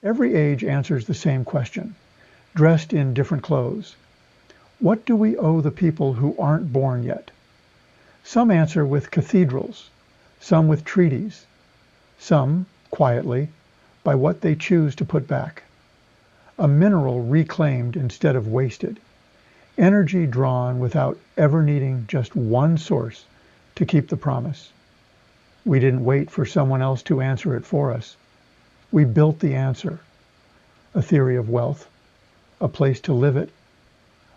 Every age answers the same question, dressed in different clothes. What do we owe the people who aren't born yet? Some answer with cathedrals, some with treaties, some, quietly, by what they choose to put back. A mineral reclaimed instead of wasted. Energy drawn without ever needing just one source to keep the promise. We didn't wait for someone else to answer it for us. We built the answer. A theory of wealth, a place to live it,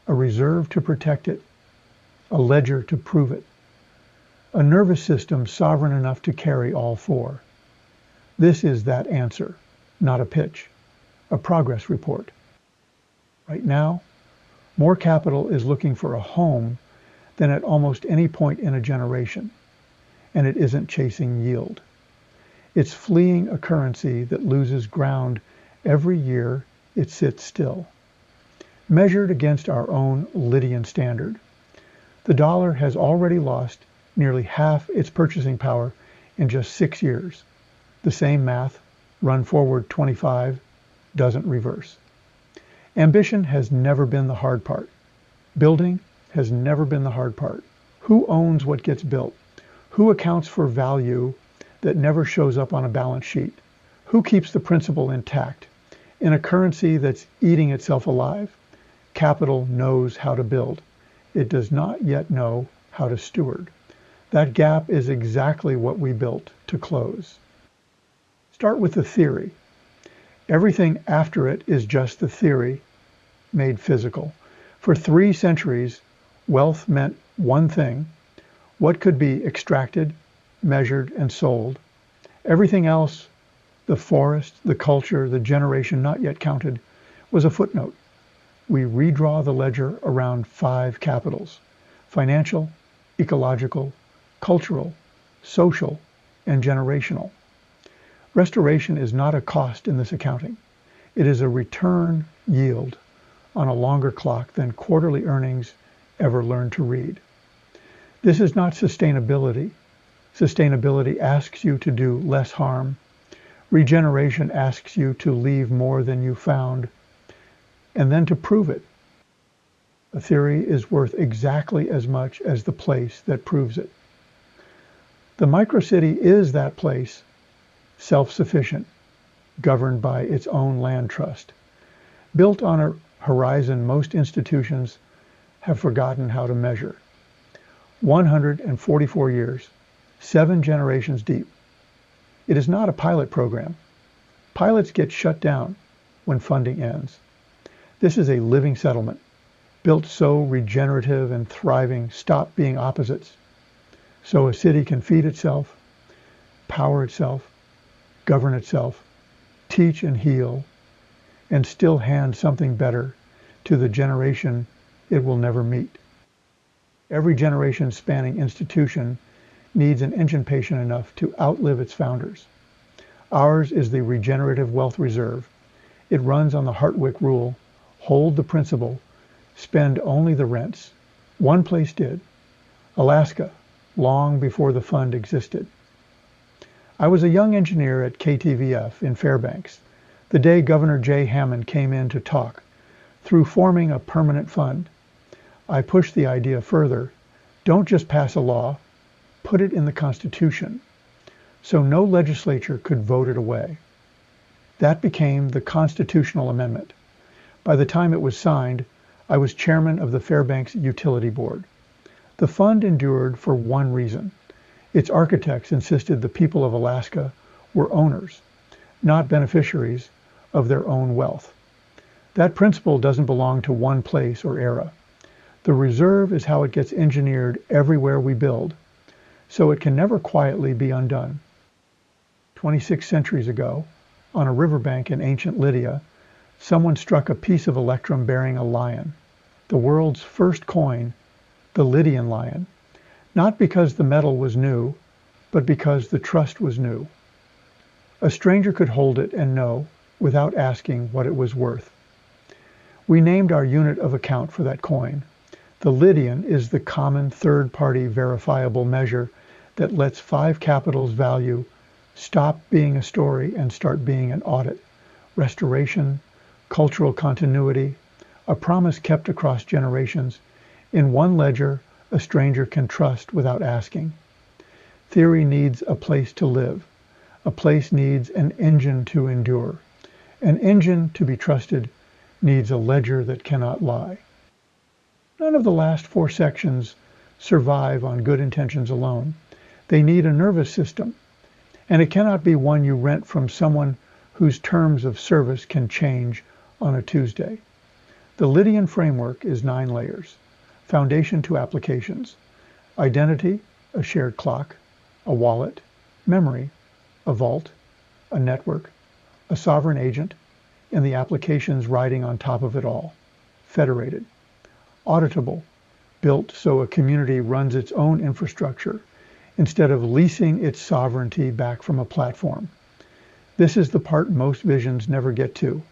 a reserve to protect it, a ledger to prove it, a nervous system sovereign enough to carry all four. This is that answer, not a pitch, a progress report. Right now, more capital is looking for a home than at almost any point in a generation, and it isn't chasing yield. It's fleeing a currency that loses ground every year it sits still. Measured against our own Lydian standard, the dollar has already lost nearly half its purchasing power in just 6 years. The same math, run forward 25, doesn't reverse. Ambition has never been the hard part. Building has never been the hard part. Who owns what gets built? Who accounts for value that never shows up on a balance sheet? Who keeps the principal intact? In a currency that's eating itself alive, capital knows how to build. It does not yet know how to steward. That gap is exactly what we built to close. Start with the theory. Everything after it is just the theory made physical. For 3 centuries, wealth meant one thing: what could be extracted, measured, and sold. Everything else, the forest, the culture, the generation not yet counted, was a footnote. We redraw the ledger around 5 capitals: financial, ecological, cultural, social, and generational. Restoration is not a cost in this accounting. It is a return yield on a longer clock than quarterly earnings ever learned to read. This is not sustainability. Sustainability asks you to do less harm. Regeneration asks you to leave more than you found, and then to prove it. A theory is worth exactly as much as the place that proves it. The MicroCity is that place, self-sufficient, governed by its own land trust, built on a horizon most institutions have forgotten how to measure. 144 years, 7 generations deep. It is not a pilot program. Pilots get shut down when funding ends. This is a living settlement, built so regenerative and thriving stop being opposites, so a city can feed itself, power itself, govern itself, teach and heal, and still hand something better to the generation it will never meet. Every generation spanning institution needs an engine patient enough to outlive its founders. Ours is the Regenerative Wealth Reserve. It runs on the Hartwick rule: hold the principal, spend only the rents. One place did: Alaska, long before the fund existed. I was a young engineer at KTVF in Fairbanks the day Governor Jay Hammond came in to talk through forming a permanent fund. I pushed the idea further: don't just pass a law, put it in the Constitution, so no legislature could vote it away. That became the Constitutional Amendment. By the time it was signed, I was chairman of the Fairbanks Utility Board. The fund endured for one reason: its architects insisted the people of Alaska were owners, not beneficiaries, of their own wealth. That principle doesn't belong to one place or era. The reserve is how it gets engineered everywhere we build, so it can never quietly be undone. 26 centuries ago, on a riverbank in ancient Lydia, someone struck a piece of electrum bearing a lion, the world's first coin, the Lydian lion, not because the metal was new, but because the trust was new. A stranger could hold it and know, without asking, what it was worth. We named our unit of account for that coin. The Lydian is the common third-party verifiable measure that lets 5 capitals value stop being a story and start being an audit, restoration, cultural continuity, a promise kept across generations. In one ledger, a stranger can trust without asking. Theory needs a place to live. A place needs an engine to endure. An engine to be trusted needs a ledger that cannot lie. None of the last 4 sections survive on good intentions alone. They need a nervous system, and it cannot be one you rent from someone whose terms of service can change on a Tuesday. The Lydian framework is 9 layers. Foundation to applications. Identity, a shared clock, a wallet, memory, a vault, a network, a sovereign agent, and the applications riding on top of it all. Federated. Auditable, built so a community runs its own infrastructure instead of leasing its sovereignty back from a platform. This is the part most visions never get to.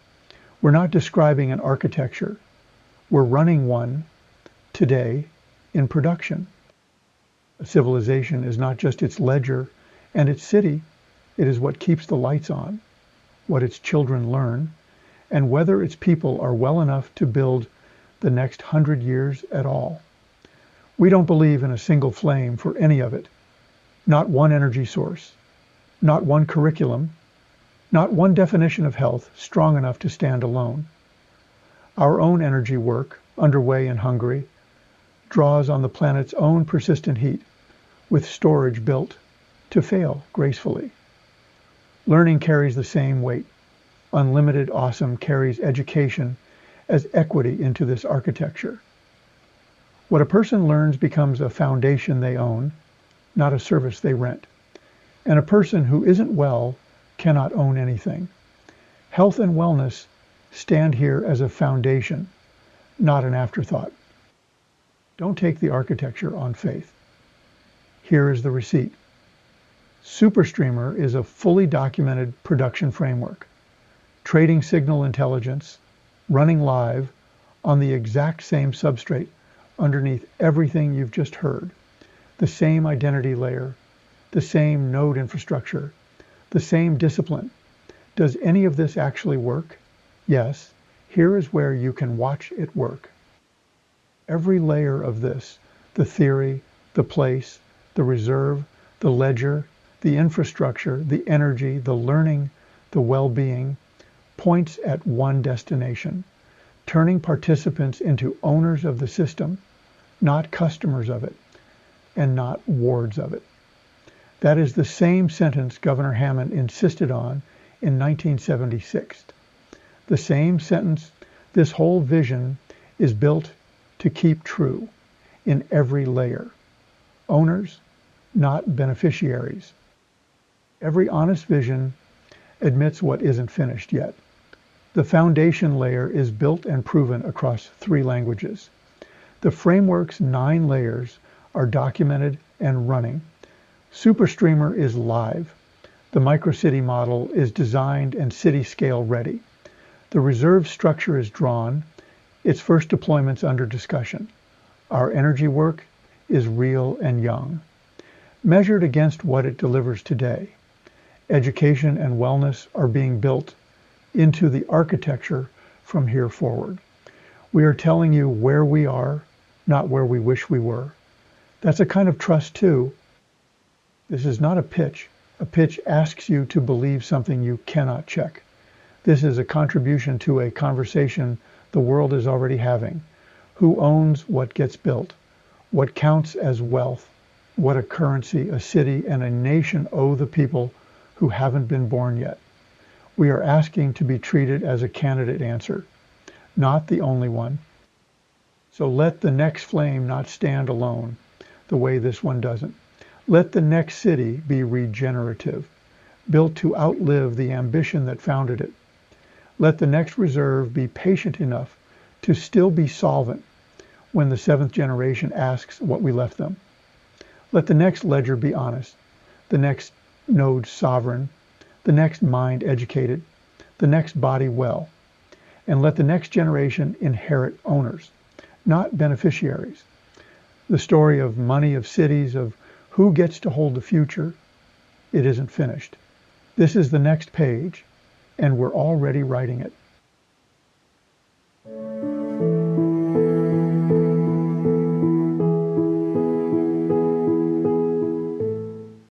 We're not describing an architecture. We're running one today in production. A civilization is not just its ledger and its city. It is what keeps the lights on, what its children learn, and whether its people are well enough to build the next 100 years at all. We don't believe in a single flame for any of it. Not one energy source, not one curriculum, not one definition of health strong enough to stand alone. Our own energy work, underway in Hungary, draws on the planet's own persistent heat, with storage built to fail gracefully. Learning carries the same weight. Unlimited awesome carries education as equity into this architecture. What a person learns becomes a foundation they own, not a service they rent. And a person who isn't well cannot own anything. Health and wellness stand here as a foundation, not an afterthought. Don't take the architecture on faith. Here is the receipt. SuperStreamer is a fully documented production framework, trading signal intelligence, running live on the exact same substrate underneath everything you've just heard. The same identity layer, the same node infrastructure, the same discipline. Does any of this actually work? Yes. Here is where you can watch it work. Every layer of this, the theory, the place, the reserve, the ledger, the infrastructure, the energy, the learning, the well-being, points at one destination, turning participants into owners of the system, not customers of it, and not wards of it. That is the same sentence Governor Hammond insisted on in 1976. The same sentence, this whole vision is built to keep true in every layer. Owners, not beneficiaries. Every honest vision admits what isn't finished yet. The foundation layer is built and proven across 3 languages. The framework's 9 layers are documented and running. SuperStreamer is live. The MicroCity model is designed and city-scale ready. The reserve structure is drawn, its first deployment's under discussion. Our energy work is real and young, measured against what it delivers today. Education and wellness are being built into the architecture from here forward. We are telling you where we are, not where we wish we were. That's a kind of trust too. This is not a pitch. A pitch asks you to believe something you cannot check. This is a contribution to a conversation the world is already having. Who owns what gets built? What counts as wealth? What a currency a city and a nation owe the people who haven't been born yet. We are asking to be treated as a candidate answer, not the only one. So let the next flame not stand alone the way this one doesn't. Let the next city be regenerative, built to outlive the ambition that founded it. Let the next reserve be patient enough to still be solvent when the 7th generation asks what we left them. Let the next ledger be honest, the next node sovereign, the next mind educated, the next body well, and let the next generation inherit owners, not beneficiaries. The story of money, of cities, of who gets to hold the future, it isn't finished. This is the next page, and we're already writing it.